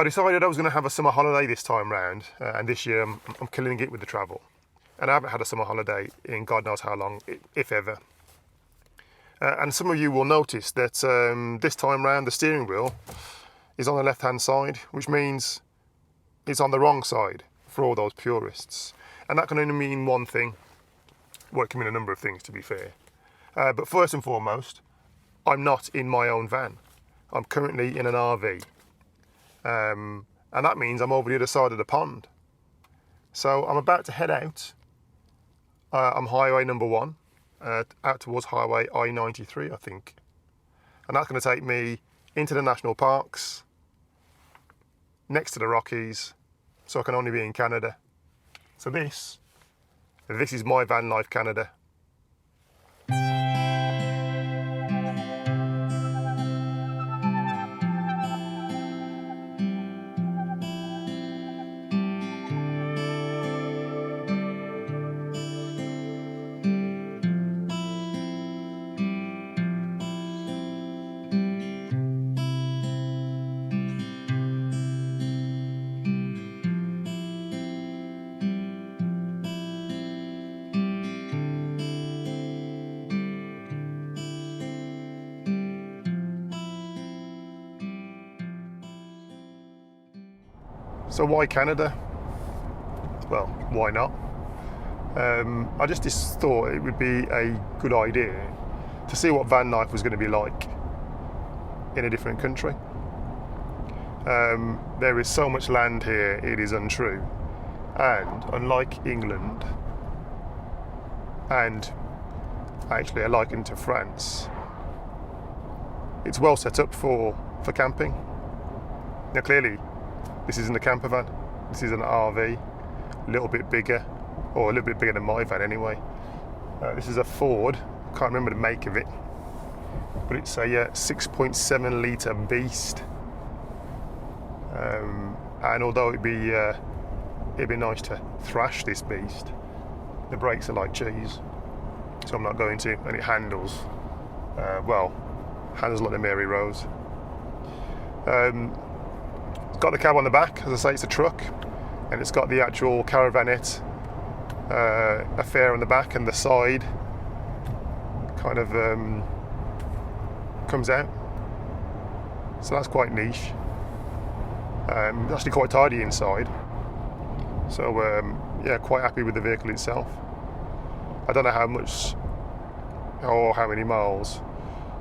I decided I was going to have a summer holiday this time round, and this year I'm killing it with the travel. And I haven't had a summer holiday in God knows how long, if ever. And some of you will notice that this time round the steering wheel is on the left-hand side, which means it's on the wrong side for all those purists. And that can only mean one thing. Well, it can mean a number of things, to be fair. But first and foremost, I'm not in my own van. I'm currently in an RV. And that means I'm over the other side of the pond. So I'm about to head out. I'm highway number 1, out towards highway I-93, I think. And that's going to take me into the national parks, next to the Rockies, so I can only be in Canada. So this is my Vanlife Canada. So why Canada? Well, why not? I just thought it would be a good idea to see what van life was going to be like in a different country. There is so much land here, it is untrue. And unlike England, and actually I liken to France, it's well set up for camping. Now clearly, this isn't a camper van, this is an RV, a little bit bigger, or a little bit bigger than my van anyway. This is a Ford, can't remember the make of it, but it's a 6.7 litre beast. And although it'd be nice to thrash this beast, the brakes are like cheese, so I'm not going to, and it handles, handles like the Mary Rose. It's got the cab on the back, as I say, it's a truck, and it's got the actual caravanette affair on the back, and the side kind of comes out, so that's quite niche. It's actually quite tidy inside, so yeah, quite happy with the vehicle itself. I don't know how much or how many miles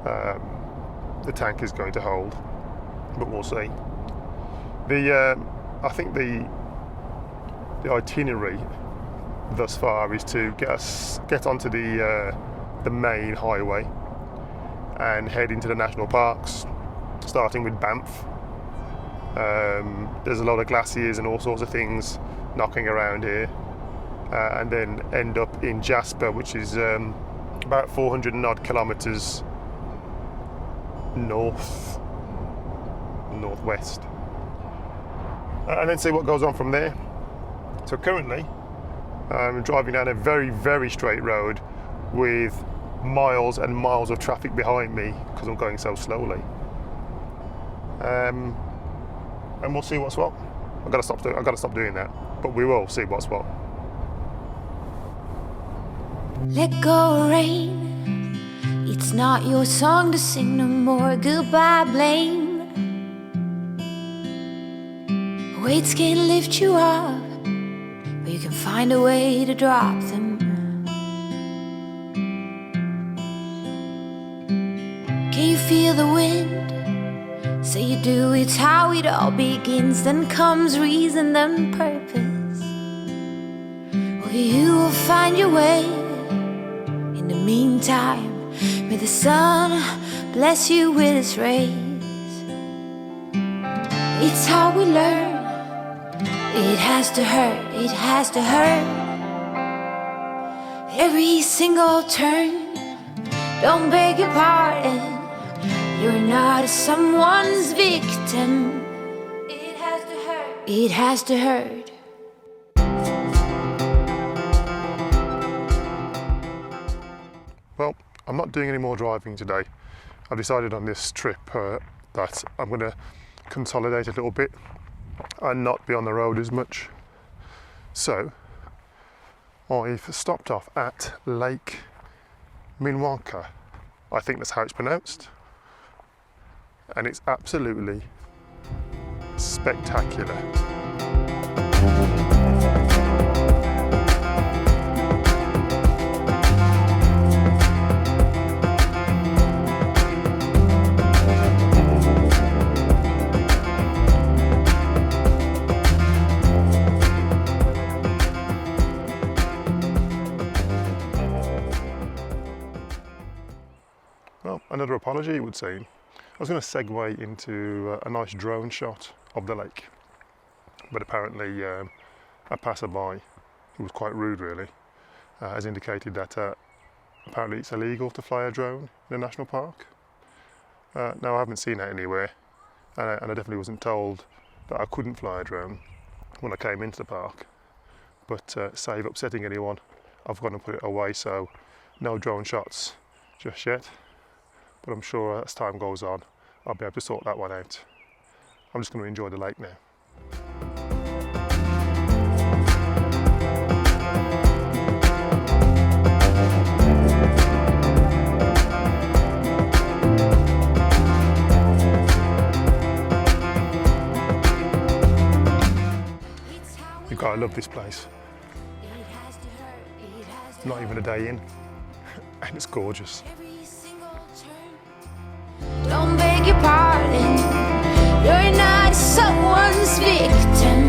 the tank is going to hold, but we'll see. I think the itinerary thus far is to get onto the main highway and head into the national parks, starting with Banff. There's a lot of glaciers and all sorts of things knocking around here, and then end up in Jasper, which is about 400 and odd kilometres northwest, and then see what goes on from there. So currently I'm driving down a very, very straight road with miles and miles of traffic behind me because I'm going so slowly, and we'll see what's what. I've got to stop doing that, but we will see what's what. Let go, rain. It's not your song to sing no more. Goodbye, blame. Weights can't lift you up, but you can find a way to drop them. Can you feel the wind? Say you do, it's how it all begins. Then comes reason, then purpose. Well, you will find your way. In the meantime, may the sun bless you with its rays. It's how we learn. It has to hurt, it has to hurt. Every single turn. Don't beg your pardon. You're not someone's victim. It has to hurt. It has to hurt. Well, I'm not doing any more driving today. I've decided on this trip that I'm going to consolidate a little bit and not be on the road as much. So I've stopped off at Lake Minnewanka. I think that's how it's pronounced. And it's absolutely spectacular. Well, another apology, it would seem. I was going to segue into a nice drone shot of the lake, but apparently a passerby, who was quite rude really, has indicated that apparently it's illegal to fly a drone in a national park. Now I haven't seen that anywhere, and I definitely wasn't told that I couldn't fly a drone when I came into the park, but save upsetting anyone, I've gone and put it away, so no drone shots just yet. But I'm sure as time goes on, I'll be able to sort that one out. I'm just going to enjoy the lake now. You've got to love this place. Not even a day in, and it's gorgeous. Don't beg your pardon, you're not someone's victim.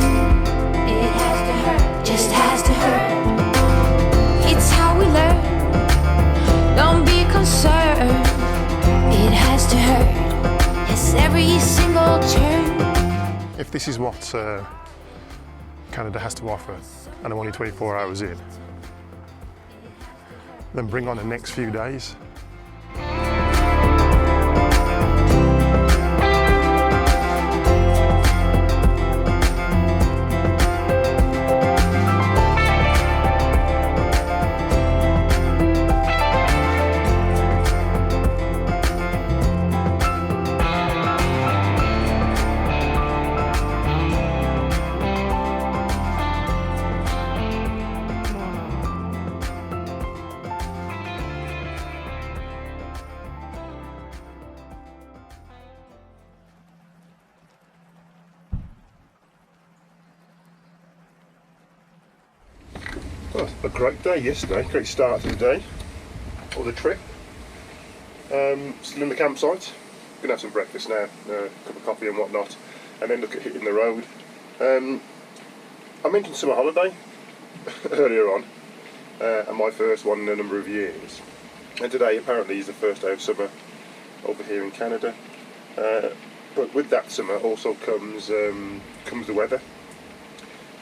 It has to hurt, just has to hurt. It's how we learn, don't be concerned. It has to hurt, yes, every single turn. If this is what Canada has to offer, and I'm only 24 hours in, then bring on the next few days. Well, a great day yesterday, great start to the day, or the trip. Still in the campsite, gonna have some breakfast now, a cup of coffee and whatnot, and then look at hitting the road. I mentioned summer holiday earlier on, and my first one in a number of years. And today apparently is the first day of summer over here in Canada. But with that summer also comes the weather,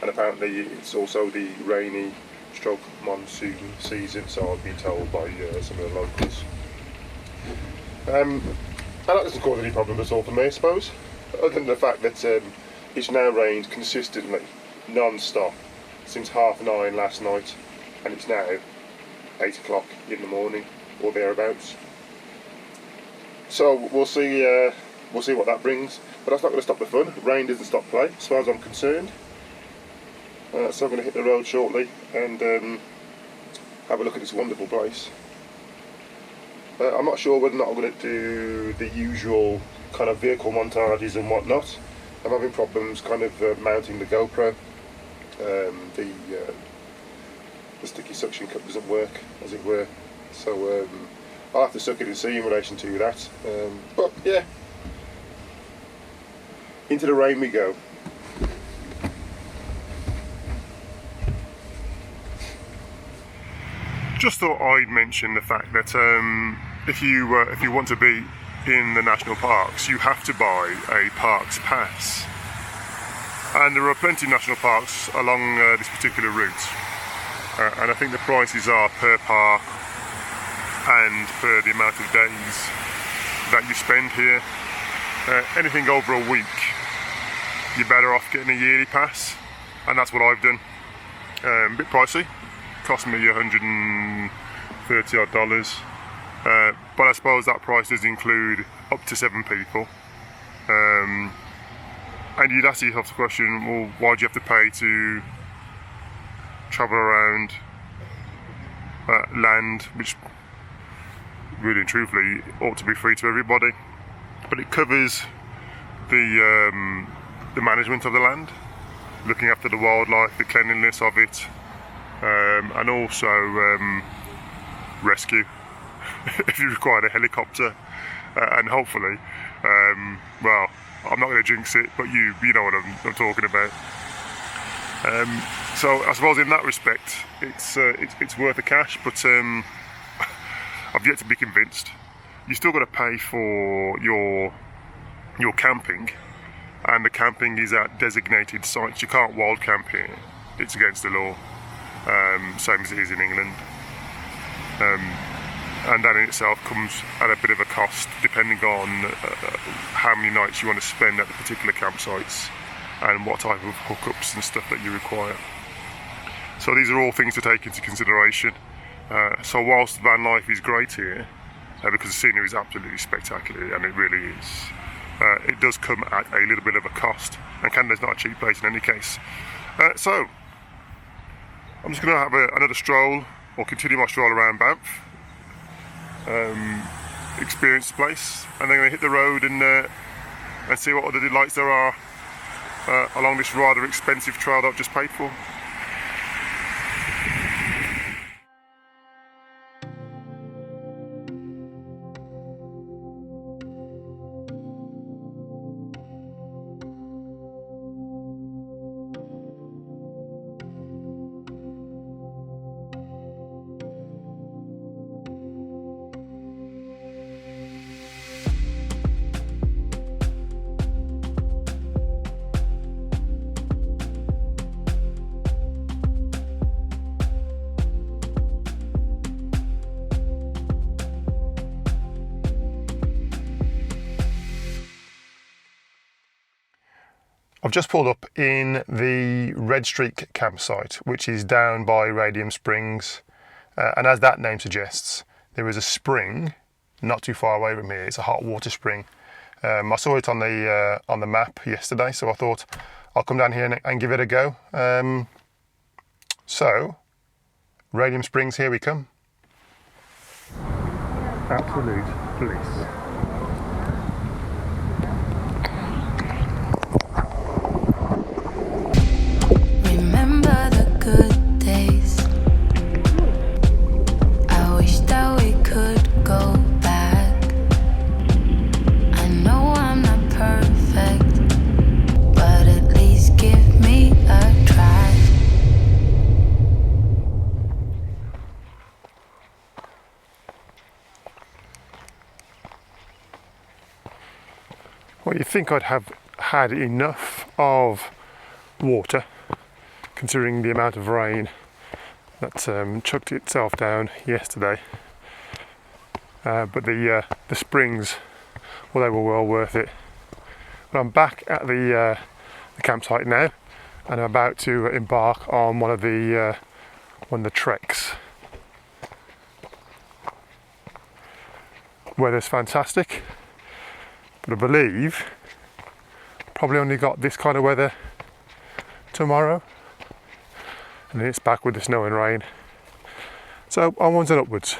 and apparently it's also the rainy stroke monsoon season, so I've been told by some of the locals. And that doesn't cause any problem at all for me, I suppose, other than the fact that it's now rained consistently, non-stop, since 9:30 last night, and it's now 8 o'clock in the morning, or thereabouts. So we'll see what that brings, but that's not going to stop the fun. Rain doesn't stop play, as far as I'm concerned. So I'm going to hit the road shortly and have a look at this wonderful place. I'm not sure whether or not I'm going to do the usual kind of vehicle montages and whatnot. I'm having problems kind of mounting the GoPro. The sticky suction cup doesn't work, as it were. So I'll have to suck it and see in relation to that. But yeah, into the rain we go. Just thought I'd mention the fact that if you want to be in the national parks, you have to buy a parks pass, and there are plenty of national parks along this particular route, and I think the prices are per park and per the amount of days that you spend here. Anything over a week, you're better off getting a yearly pass, and that's what I've done. A bit pricey. Cost me $130 odd, but I suppose that price does include up to 7 people, And you'd ask yourself the question, well, why do you have to pay to travel around land which really and truthfully ought to be free to everybody? But it covers the management of the land, looking after the wildlife, the cleanliness of it, and also rescue if you require a helicopter, and hopefully, well, I'm not going to jinx it, but you know what I'm talking about. So I suppose in that respect, it's worth the cash, but I've yet to be convinced. You still got to pay for your camping, and the camping is at designated sites. You can't wild camp here; it's against the law, same as it is in England. And that in itself comes at a bit of a cost, depending on how many nights you want to spend at the particular campsites and what type of hookups and stuff that you require. So these are all things to take into consideration. So whilst Vanlife is great here, because the scenery is absolutely spectacular, and it really is, it does come at a little bit of a cost, and Canada's not a cheap place in any case. So I'm just going to have another stroll, or continue my stroll around Banff, experience the place, and then I'm going to hit the road and see what other delights there are along this rather expensive trail that I've just paid for. I've just pulled up in the Red Streak campsite, which is down by Radium Springs, and as that name suggests, there is a spring not too far away from here. It's a hot water spring. I saw it on the map yesterday, so I thought I'll come down here and give it a go. So, Radium Springs, here we come. Absolute bliss. Remember the good days. I wish that we could go back. I know I'm not perfect, but at least give me a try. Well, you'd think I'd have had enough of water, considering the amount of rain that chucked itself down yesterday. But the springs, well, they were well worth it. But I'm back at the campsite now, and I'm about to embark on one of the treks. Weather's fantastic, but I believe probably only got this kind of weather tomorrow, and then it's back with the snow and rain. So onwards and upwards.